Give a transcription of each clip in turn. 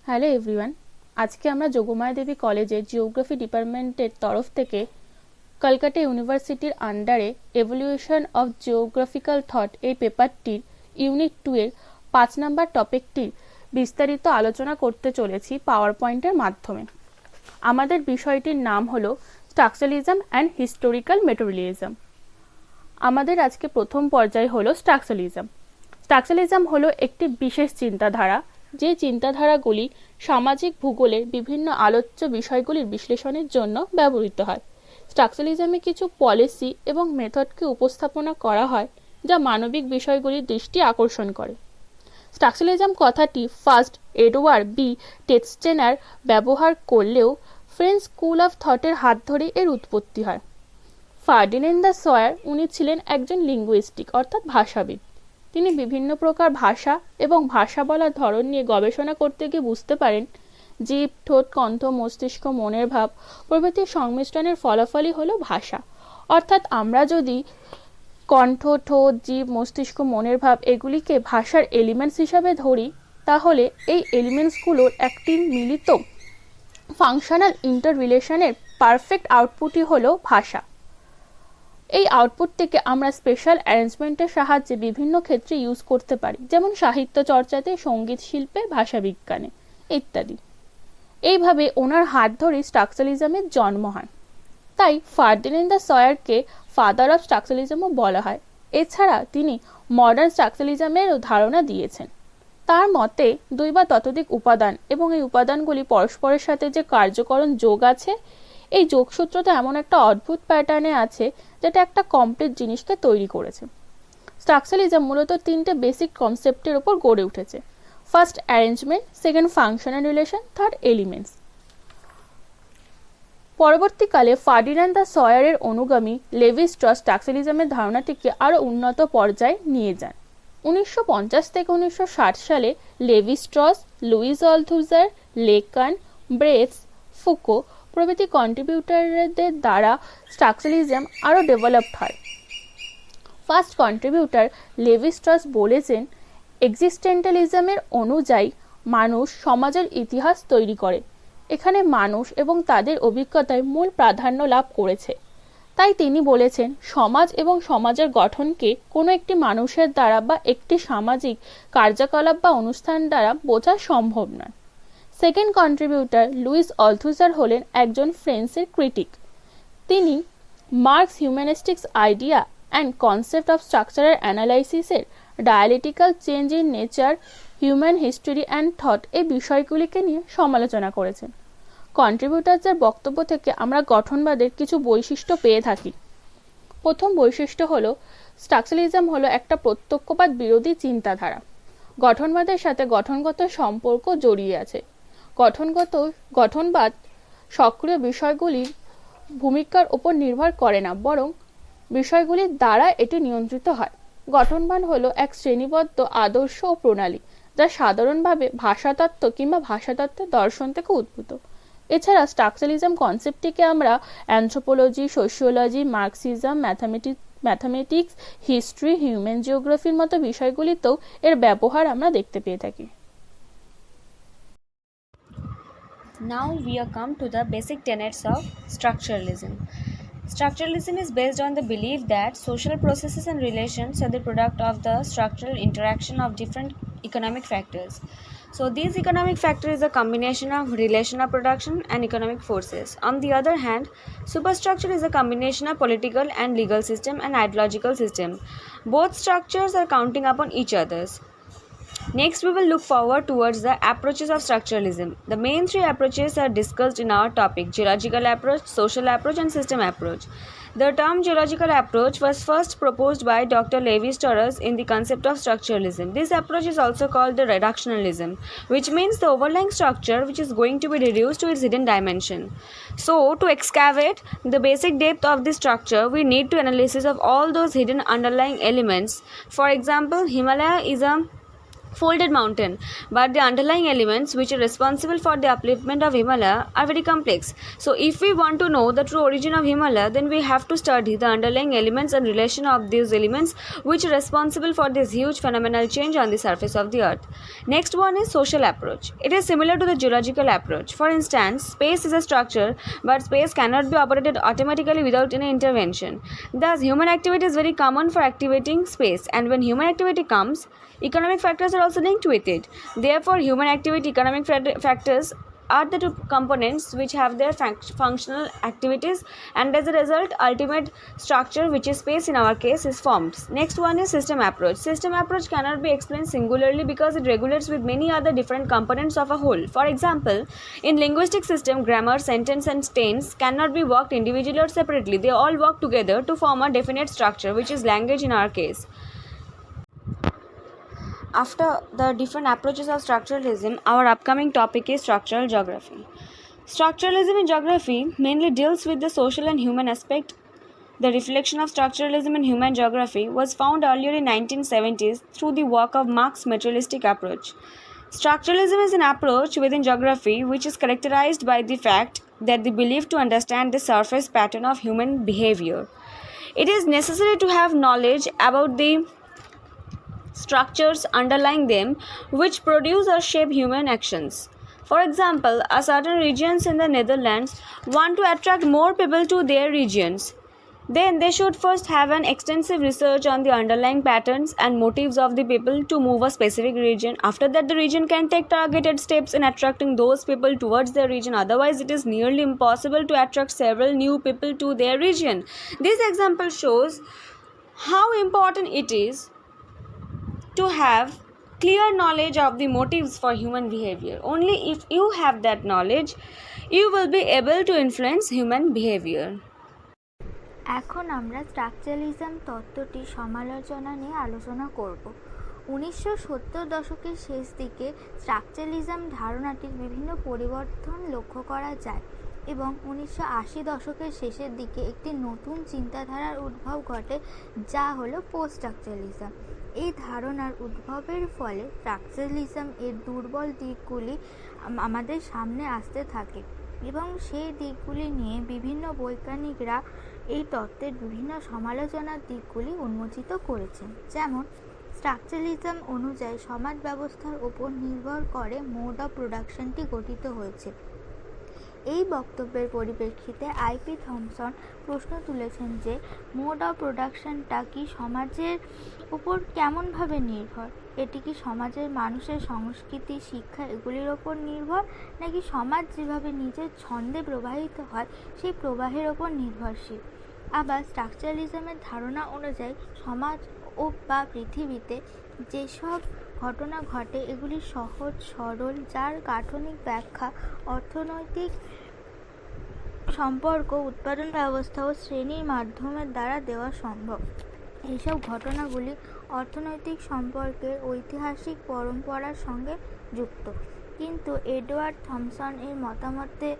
Hello everyone, আজকে আমরা যোগমায়া দেবী কলেজের জিওগ্রাফি ডিপার্টমেন্টের তরফ থেকে কলকাতা ইউনিভার্সিটির আন্ডারে এভলিউশন অফ জিওগ্রাফিক্যাল থট এই পেপারটির ইউনিট 2 এর 5 নম্বর টপিকটির বিস্তারিত আলোচনা করতে চলেছি পাওয়ার পয়েন্টের মাধ্যমে। আমাদের বিষয়টির নাম হলো স্ট্রাকচারালিজম অ্যান্ড হিস্টোরিক্যাল মেটেরিয়ালিজম। আমাদের আজকে প্রথম পর্যায় হলো স্ট্রাকচারালিজম। স্ট্রাকচারালিজম হলো একটি বিশেষ চিন্তাধারা, যে চিন্তাধারাগুলি সামাজিক ভূগোলের বিভিন্ন আলোচ্য বিষয়গুলির বিশ্লেষণের জন্য ব্যবহৃত হয়। স্ট্রাকচারালিজমে কিছু পলিসি এবং মেথডকে উপস্থাপনা করা হয় যা মানবিক বিষয়গুলির দৃষ্টি আকর্ষণ করে। স্ট্রাকচারালিজম কথাটি ফার্স্ট এডওয়ার্ড বি টেক্সটেনার ব্যবহার করলেও ফ্রেঞ্চ স্কুল অফ থটের হাত ধরে এর উৎপত্তি হয়। ফার্ডিনেন্দ দ্য সয়ার উনি ছিলেন একজন লিঙ্গুইস্টিক অর্থাৎ ভাষাবিদ। তিনি বিভিন্ন প্রকার ভাষা এবং ভাষা বলার ধরন নিয়ে গবেষণা করতে গিয়ে বুঝতে পারেন জীব, ঠোঁট, কণ্ঠ, মস্তিষ্ক, মনের ভাব প্রভৃতির সংমিশ্রণের ফলাফলই হলো ভাষা। অর্থাৎ আমরা যদি কণ্ঠ, ঠোঁট, জীব, মস্তিষ্ক, মনের ভাব এগুলিকে ভাষার এলিমেন্টস হিসাবে ধরি, তাহলে এই এলিমেন্টসগুলোর একটি মিলিত ফাংশনাল ইন্টার রিলেশনের পারফেক্ট আউটপুটই হলো ভাষা। এই আউটপুট থেকে আমরা স্পেশাল অ্যারেঞ্জমেন্টের সাহায্যে বিভিন্ন ক্ষেত্রে ইউজ করতে পারি, যেমন সাহিত্য চর্চাতে, সঙ্গীত শিল্পে, ভাষা বিজ্ঞানে ইত্যাদি। এইভাবে ওনার হাত ধরে স্ট্রাকচারালিজমের জন্ম হয়। তাই ফার্ডিনেন্দ দ্য সয়ারকে ফাদার অফ স্ট্রাকচারালিজমও বলা হয়। এছাড়া তিনি মডার্ন স্ট্রাকচারালিজমের ধারণা দিয়েছেন। তার মতে 2 বা ততোধিক উপাদান এবং এই উপাদানগুলি পরস্পরের সাথে যে কার্যকরণ যোগ আছে, এই যোগসূত্রটা এমন একটা অদ্ভুত প্যাটার্নে আছে যেটা একটা কমপ্লিট জিনিসকে তৈরি করেছে। স্ট্রাকচারালিজম মূলত 3টে বেসিক কনসেপ্টের উপর গড়ে উঠেছে। First arrangement, second functional relation, third elements. পরবর্তীকালে ফার্ডিনান্দ দ্য সয়ারের অনুগামী লেভি স্ট্রস স্ট্রাকচারালিজমের ধারণাটিকে আরও উন্নত পর্যায়ে নিয়ে যান। 1950 থেকে 1960 সালে Levi Strauss, Louis Althusser, Lacan, Barthes, Foucault প্রভৃতি কন্ট্রিবিউটারদের দ্বারা স্ট্রাকচারালিজম আরও ডেভেলপড হয়। ফার্স্ট কন্ট্রিবিউটার লেভি স্ট্রস বলেছেন, এক্সিস্টেন্টালিজমের অনুযায়ী মানুষ সমাজের ইতিহাস তৈরি করে। এখানে মানুষ এবং তাদের অভিজ্ঞতায় মূল প্রাধান্য লাভ করেছে। তাই তিনি বলেছেন, সমাজ এবং সমাজের গঠনকে কোনো একটি মানুষের দ্বারা বা একটি সামাজিক কার্যকলাপ বা অনুষ্ঠান দ্বারা বোঝা সম্ভব নয়। সেকেন্ড কন্ট্রিবিউটার লুইস অলথুজার হলেন একজন ফ্রেঞ্চের ক্রিটিক। তিনি Marx humanistics idea and concept of structural অ্যানালাইসিসের dialectical change in nature, human history and thought এই বিষয়গুলিকে নিয়ে সমালোচনা করেছেন। কন্ট্রিবিউটারদের বক্তব্য থেকে আমরা গঠনবাদের কিছু বৈশিষ্ট্য পেয়ে থাকি। প্রথম বৈশিষ্ট্য হলো স্ট্রাকচারালিজম হলো একটা প্রত্যক্ষবাদ বিরোধী চিন্তাধারা। গঠনবাদের সাথে গঠনগত সম্পর্ক জড়িয়ে আছে। গঠনবাদ সক্রিয় বিষয়গুলির ভূমিকার উপর নির্ভর করে না, বরং বিষয়গুলির দ্বারা এটি নিয়ন্ত্রিত হয়। গঠনবাদ হলো এক শ্রেণীবদ্ধ আদর্শ ও প্রণালী, যা সাধারণভাবে ভাষাতত্ত্ব কিংবা ভাষাতত্ত্বের দর্শন থেকে উদ্ভূত। এছাড়া স্ট্রাকচারালিজম কনসেপ্টটিকে আমরা anthropology, sociology, Marxism, mathematics, history, human জিওগ্রাফির মতো বিষয়গুলিতেও এর ব্যবহার আমরা দেখতে পেয়ে থাকি। Now we are come to the basic tenets of structuralism. Structuralism is based on the belief that social processes and relations are the product of the structural interaction of different economic factors. So these economic factors is a combination of relational production and economic forces. On the other hand, superstructure is a combination of political and legal system and ideological system. Both structures are counting upon each other's. Next, we will look forward towards the approaches of structuralism. The main 3 approaches are discussed in our topic: geological approach, social approach, and system approach. The term geological approach was first proposed by Dr. Lévi-Strauss in the concept of structuralism. This approach is also called the reductionism, which means the overlying structure which is going to be reduced to its hidden dimension. So, to excavate the basic depth of this structure, we need to analysis of all those hidden underlying elements. For example, Himalaya is a folded mountain, but the underlying elements which are responsible for the upliftment of Himalaya are very complex. So if we want to know the true origin of Himalaya, then we have to study the underlying elements and relation of these elements which are responsible for this huge phenomenal change on the surface of the earth. Next one is social approach. It is similar to the geological approach. For instance, space is a structure, but space cannot be operated automatically without any intervention. Thus, human activity is very common for activating space, and when human activity comes, economic factors are also linked with it. Therefore, human activity, economic factors are the two components which have their functional activities, and as a result, ultimate structure, which is space in our case, is formed. Next one is system approach. System approach cannot be explained singularly because it regulates with many other different components of a whole. For example, in linguistic system, grammar, sentence and tense cannot be worked individually or separately. They all work together to form a definite structure, which is language in our case. After the different approaches of structuralism, our upcoming topic is structural geography. Structuralism in geography mainly deals with the social and human aspect. The reflection of structuralism in human geography was found earlier in 1970s through the work of Marx's materialistic approach. Structuralism is an approach within geography which is characterized by the fact that the belief to understand the surface pattern of human behavior. It is necessary to have knowledge about the structures underlying them which produce or shape human actions. For example, a certain regions in the Netherlands want to attract more people to their regions. Then they should first have an extensive research on the underlying patterns and motives of the people to move a specific region. After that, the region can take targeted steps in attracting those people towards their region. Otherwise, it is nearly impossible to attract several new people to their region. This example shows how important it is to have clear knowledge of the motives for human behavior. Only if you have that knowledge, you will be able to influence human behavior. এখন আমরা structuralism তত্ত্বটি সমালোচনা নিয়ে আলোচনা করব। 1970 দশকের শেষ দিকে স্ট্রাকচারালিজম ধারণাটির বিভিন্ন পরিবর্তন লক্ষ্য করা যায় এবং 1980 দশকের শেষের দিকে একটি নতুন চিন্তাধারার উদ্ভব ঘটে, যা হলো পোস্ট স্ট্রাকচারালিজম। এই ধারণার উদ্ভবের ফলে স্ট্রাকচারালিজম এর দুর্বল দিকগুলি আমাদের সামনে আসতে থাকে এবং সেই দিকগুলি নিয়ে বিভিন্ন বৈজ্ঞানিকরা এই তত্ত্বের বিভিন্ন সমালোচনার দিকগুলি উন্মোচিত করেছেন। যেমন স্ট্রাকচারালিজম অনুযায়ী সমাজ ব্যবস্থার উপর নির্ভর করে মোড অফ প্রোডাকশনটি গঠিত হয়েছে। এই বক্তব্যের পরিপ্রেক্ষিতে আইপি থমসন প্রশ্ন তুলেছেন যে মোড অফ প্রোডাকশনটা কি সমাজের উপর কেমনভাবে নির্ভর? এটি কি সমাজের মানুষের সংস্কৃতি, শিক্ষা এগুলির ওপর নির্ভর, নাকি সমাজ যেভাবে নিজের ছন্দে প্রবাহিত হয় সেই প্রবাহের ওপর নির্ভরশীল? আবার স্ট্রাকচারালিজমের ধারণা অনুযায়ী সমাজ ও বা পৃথিবীতে যেসব ঘটনা ঘটে এগুলি সহজ সরল, যার গাঠনিক ব্যাখ্যা অর্থনৈতিক সম্পর্ক, উৎপাদন ব্যবস্থা ও শ্রেণীর মাধ্যমের দ্বারা দেওয়া সম্ভব। এইসব ঘটনাগুলি অর্থনৈতিক সম্পর্কের ঐতিহাসিক পরম্পরার সঙ্গে যুক্ত। কিন্তু এডওয়ার্ড থমসন এর মতামতে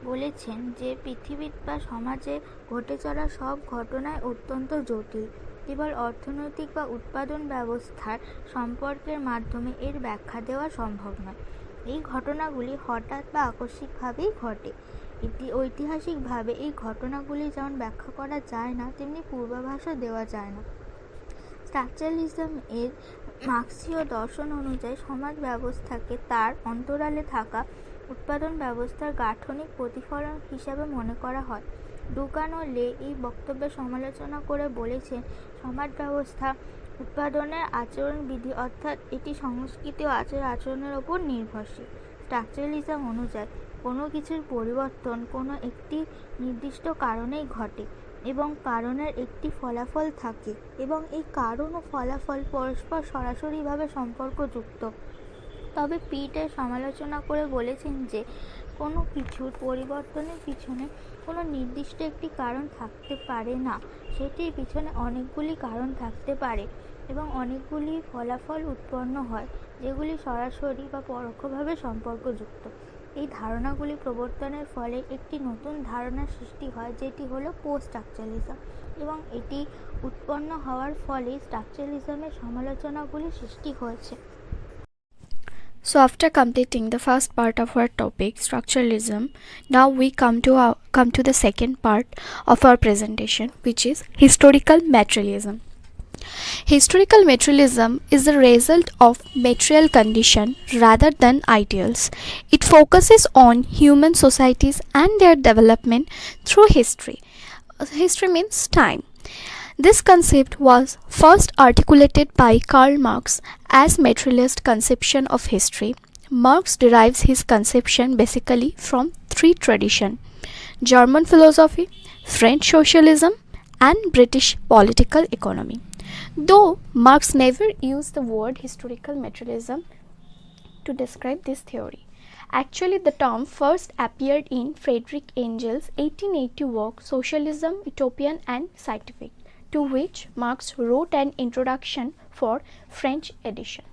বলেছেন যে পৃথিবী বা সমাজে ঘটে চলা সব ঘটনাই অত্যন্ত জটিল। কেবল অর্থনৈতিক বা উৎপাদন ব্যবস্থার সম্পর্কের মাধ্যমে এর ব্যাখ্যা দেওয়া সম্ভব নয়। এই ঘটনাগুলি হঠাৎ বা আকস্মিকভাবেই ঘটে। ঐতিহাসিকভাবে এই ঘটনাগুলি যেমন ব্যাখ্যা করা যায় না, তেমনি পূর্বাভাসও দেওয়া যায় না। স্ট্রাকচারালিজম এর মার্ক্সীয় দর্শন অনুযায়ী সমাজ ব্যবস্থাকে তার অন্তরালে থাকা উৎপাদন ব্যবস্থার গাঠনিক প্রতিফলন হিসাবে মনে করা হয়। ডুকান ও লে এই বক্তব্যের সমালোচনা করে বলেছেন, সমাজ ব্যবস্থা উৎপাদনের আচরণবিধি অর্থাৎ এটি সংস্কৃতি ও আচরণের ওপর নির্ভরশীল। স্ট্রাকচারালিজম অনুযায়ী কোনো কিছুর পরিবর্তন কোনো একটি নির্দিষ্ট কারণেই ঘটে এবং কারণের একটি ফলাফল থাকে এবং এই কারণ ও ফলাফল পরস্পর সরাসরিভাবে সম্পর্কযুক্ত। তবে পিট এর সমালোচনা করে বলেছেন যে কোনো কিছুর পরিবর্তনের পিছনে কোনো নির্দিষ্ট একটি কারণ থাকতে পারে না, সেটির পিছনে অনেকগুলি কারণ থাকতে পারে এবং অনেকগুলি ফলাফল উৎপন্ন হয় যেগুলি সরাসরি বা পরোক্ষভাবে সম্পর্কযুক্ত। এই ধারণাগুলি প্রবর্তনের ফলে একটি নতুন ধারণার সৃষ্টি হয়, যেটি হলো পোস্ট স্ট্রাকচারালিজম, এবং এটি উৎপন্ন হওয়ার ফলে স্ট্রাকচারালিজমের সমালোচনাগুলি সৃষ্টি হয়েছে। So after completing the first part of our topic, structuralism, now we come to the second part of our presentation, which is historical materialism. Historical materialism is the result of material condition rather than ideals. It focuses on human societies and their development through history. History means time. This concept was first articulated by Karl Marx as materialist conception of history. Marx derives his conception basically from three traditions: German philosophy, French socialism, and British political economy. Though Marx never used the word historical materialism to describe this theory. Actually, the term first appeared in Friedrich Engel's 1880 work Socialism, Utopian and Scientific, to which Marx wrote an introduction for French edition.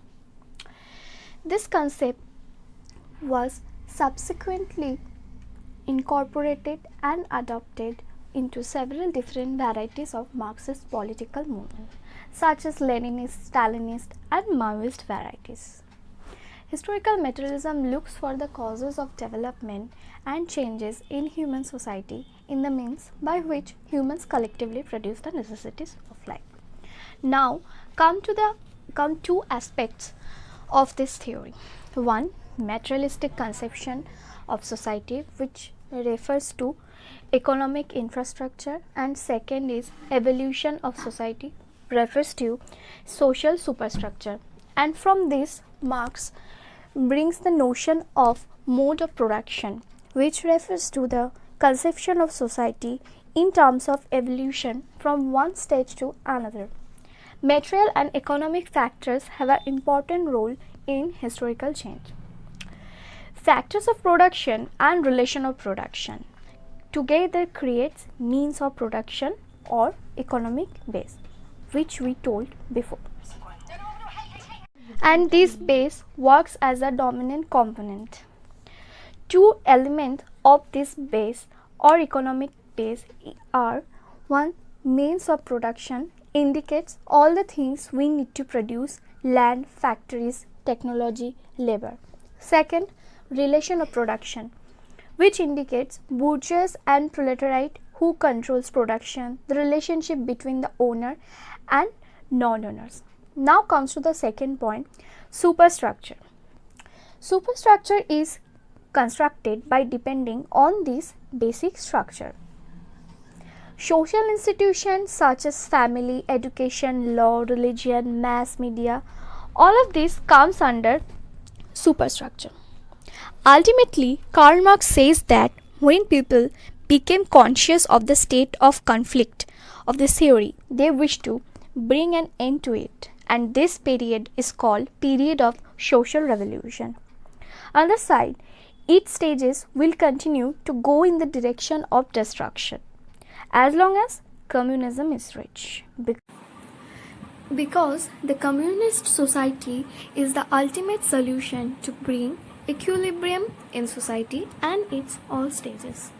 This concept was subsequently incorporated and adopted into several different varieties of Marxist political movement, such as Leninist, Stalinist, and Maoist varieties. Historical materialism looks for the causes of development and changes in human society in the means by which humans collectively produce the necessities of life. Now come two aspects of this theory. One, materialistic conception of society, which refers to economic infrastructure, and second is evolution of society, refers to social superstructure. And from this, Marx brings the notion of mode of production, which refers to the conception of society in terms of evolution from one stage to another. Material and economic factors have an important role in historical change. Factors of production and relation of production together creates means of production or economic base, which we told before. And this base works as a dominant component. Two elements of this base or economic base are: one, means of production indicates all the things we need to produce: land, factories, technology, labor. Second, relation of production, which indicates bourgeois and proletariat who controls production, the relationship between the owner and non-owners. Now comes to the second point, superstructure. Superstructure is constructed by depending on this basic structure. Social institutions such as family, education, law, religion, mass media, all of this comes under superstructure. Ultimately, Karl Marx says that when people became conscious of the state of conflict of this theory, they wish to bring an end to it, and this period is called period of social revolution. On the side, each stages will continue to go in the direction of destruction as long as communism is rich. Because the communist society is the ultimate solution to bring equilibrium in society and its all stages.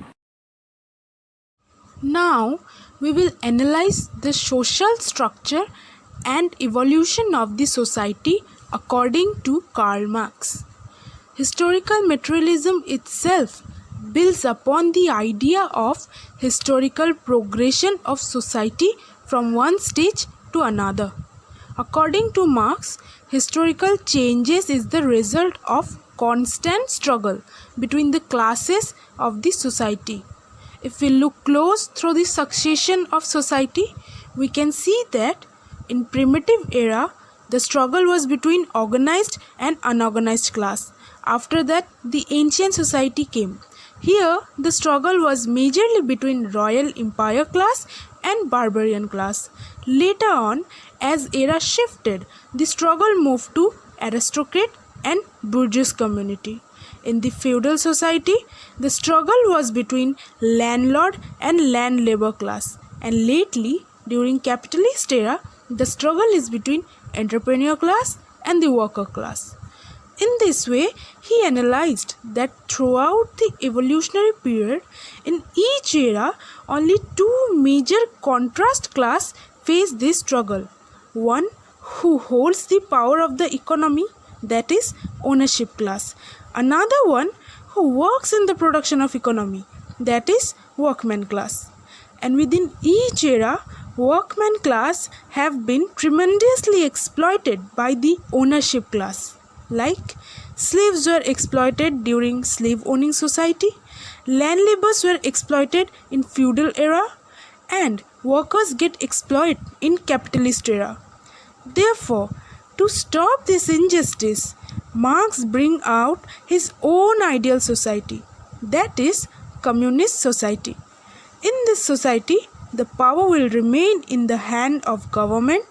Now we will analyze the social structure and evolution of the society according to Karl Marx. Historical materialism itself builds upon the idea of historical progression of society from one stage to another. According to Marx, historical changes is the result of constant struggle between the classes of the society. If we look close through the succession of society, we can see that in primitive era, the struggle was between organized and unorganized class. After that, the ancient society came. Here, the struggle was majorly between royal empire class and barbarian class. Later on, as era shifted, the struggle moved to aristocrat and bourgeois community. In the feudal society, the struggle was between landlord and land labor class, and lately, during capitalist era, the struggle is between entrepreneur class and the worker class. In this way, he analyzed that throughout the evolutionary period, in each era, only two major contrast class face this struggle. One who holds the power of the economy, that is ownership class. Another one who works in the production of economy, that is workman class. And within each era, workman class have been tremendously exploited by the ownership class. Like slaves were exploited during slave owning society, land laborers were exploited in feudal era, and workers get exploited in capitalist era. Therefore, to stop this injustice, Marx brings out his own ideal society, that is communist society. In this society, the power will remain in the hand of government.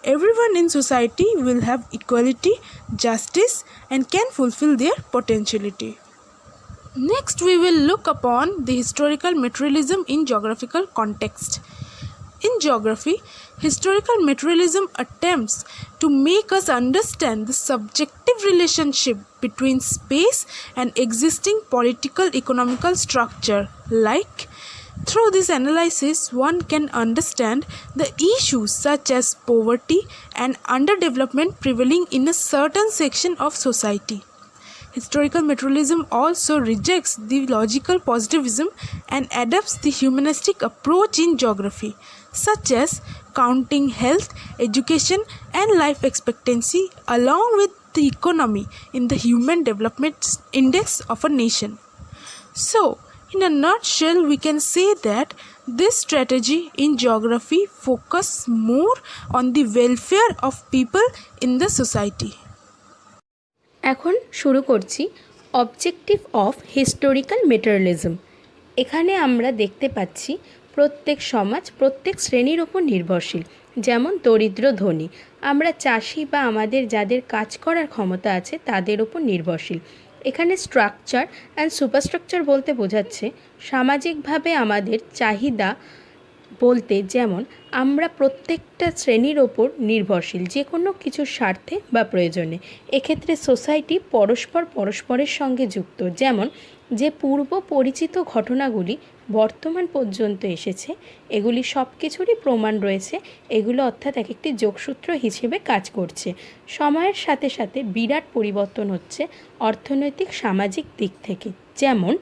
Everyone in society will have equality, justice, and can fulfill their potentiality. Next, we will look upon the historical materialism in geographical context. In geography, historical materialism attempts to make us understand the subjective relationship between space and existing political economical structure. Like, through this analysis, one can understand the issues such as poverty and underdevelopment prevailing in a certain section of society. Historical materialism also rejects the logical positivism and adopts the humanistic approach in geography, such as counting health, education, and life expectancy along with the economy in the Human Development Index of a nation. So, in a nutshell, we can say that this strategy in geography focuses more on the welfare of people in the society. এখন শুরু করছি objective of historical materialism. এখানে আমরা দেখতে পাচ্ছি প্রত্যেক সমাজ প্রত্যেক শ্রেণীর ওপর নির্ভরশীল, যেমন দরিদ্র ধনী। আমরা চাষি বা আমাদের যাদের কাজ করার ক্ষমতা আছে তাদের ওপর নির্ভরশীল। এখানে স্ট্রাকচার অ্যান্ড সুপারস্ট্রাকচার বলতে বোঝাচ্ছে সামাজিকভাবে আমাদের চাহিদা বলতে, যেমন আমরা প্রত্যেকটা শ্রেণীর ওপর নির্ভরশীল যে কোনো কিছুর স্বার্থে বা প্রয়োজনে। এক্ষেত্রে সোসাইটি পরস্পরের সঙ্গে যুক্ত, যেমন যে পূর্ব পরিচিত ঘটনাগুলি বর্তমান পর্যন্ত এসেছে এগুলি সব কিছুরই প্রমাণ রয়েছে। এগুলো অর্থাৎ এক একটি যোগসূত্র হিসেবে কাজ করছে। সময়ের সাথে সাথে বিরাট পরিবর্তন হচ্ছে অর্থনৈতিক সামাজিক দিক থেকে। যেমন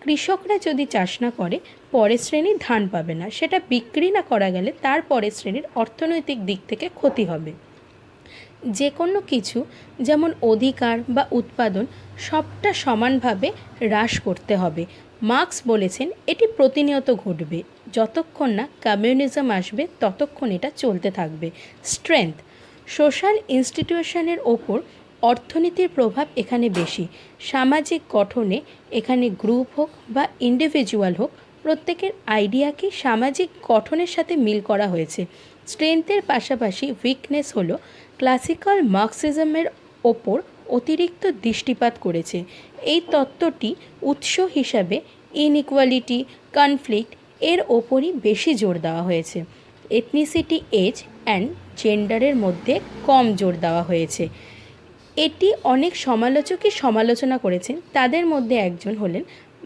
কৃষকরা যদি চাষ না করে পরের শ্রেণীর ধান পাবে না, সেটা বিক্রি না করা গেলে তার পরের শ্রেণীর অর্থনৈতিক দিক থেকে ক্ষতি হবে। যে কোনো কিছু যেমন অধিকার বা উৎপাদন সবটা সমানভাবে হ্রাস করতে হবে। মার্কস বলেছেন এটি প্রতিনিয়ত ঘটবে, যতক্ষণ না কমিউনিজম আসবে ততক্ষণ এটা চলতে থাকবে। স্ট্রেংথ, সোশ্যাল ইনস্টিটিউশনের ওপর অর্থনীতির প্রভাব এখানে বেশি। সামাজিক গঠনে এখানে গ্রুপ হোক বা ইন্ডিভিজুয়াল হোক, প্রত্যেকের আইডিয়াকে সামাজিক গঠনের সাথে মিল করা হয়েছে। স্ট্রেংথের পাশাপাশি উইকনেস হলো ক্লাসিক্যাল মার্কসিজমের ওপর অতিরিক্ত দৃষ্টিপাত করেছে। এই তত্ত্বটি উৎস হিসাবে ইনইকুয়ালিটি, কনফ্লিক্ট এর ওপরই বেশি জোর দেওয়া হয়েছে। এথনিসিটি, এজ অ্যান্ড জেন্ডারের মধ্যে কম জোর দেওয়া হয়েছে। এটি অনেক সমালোচকই সমালোচনা করেছেন, তাদের মধ্যে একজন হলেন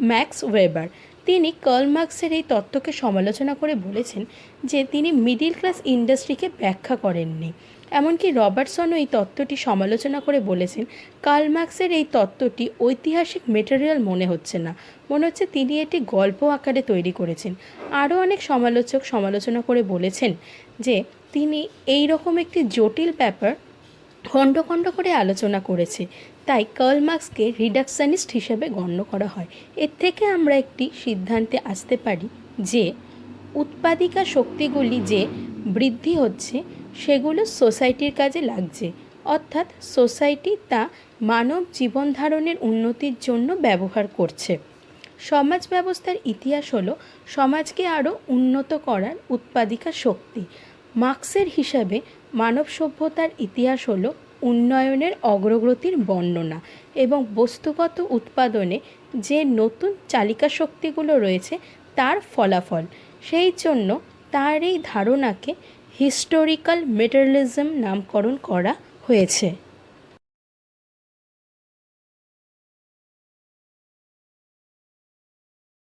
ম্যাক্স ওয়েবার। তিনি কার্ল মার্কসের এই তত্ত্বকে সমালোচনা করে বলেছেন যে তিনি মিডিল ক্লাস ইন্ডাস্ট্রিকে ব্যাখ্যা করেননি। এমনকি রবার্টসনও এই তত্ত্বটি সমালোচনা করে বলেছেন কার্ল মার্কসের এই তত্ত্বটি ঐতিহাসিক মেটেরিয়াল মনে হচ্ছে না, মনে হচ্ছে তিনি এটি গল্প আকারে তৈরি করেছেন। আরও অনেক সমালোচক সমালোচনা করে বলেছেন যে তিনি এই রকম একটি জটিল ব্যাপার খণ্ড খণ্ড করে আলোচনা করেছে, তাই কার্ল মার্কসকে রিডাকশনিস্ট হিসেবে গণ্য করা হয়। এর থেকে আমরা একটি সিদ্ধান্তে আসতে পারি যে উৎপাদিকা শক্তিগুলি যে বৃদ্ধি হচ্ছে সেগুলো সোসাইটির কাজে লাগছে, অর্থাৎ সোসাইটি তা মানব জীবন ধারণের উন্নতির জন্য ব্যবহার করছে। সমাজ ব্যবস্থার ইতিহাস হলো সমাজকে আরও উন্নত করার উৎপাদিকা শক্তি। মার্কসের হিসাবে মানব সভ্যতার ইতিহাস হলো উন্নয়নের অগ্রগতির বর্ণনা এবং বস্তুগত উৎপাদনে যে নতুন চালিকা শক্তিগুলো রয়েছে তার ফলাফল। সেই জন্য তার এই ধারণাকে হিস্টোরিক্যাল মেটেরিয়ালিজম নামকরণ করা হয়েছে।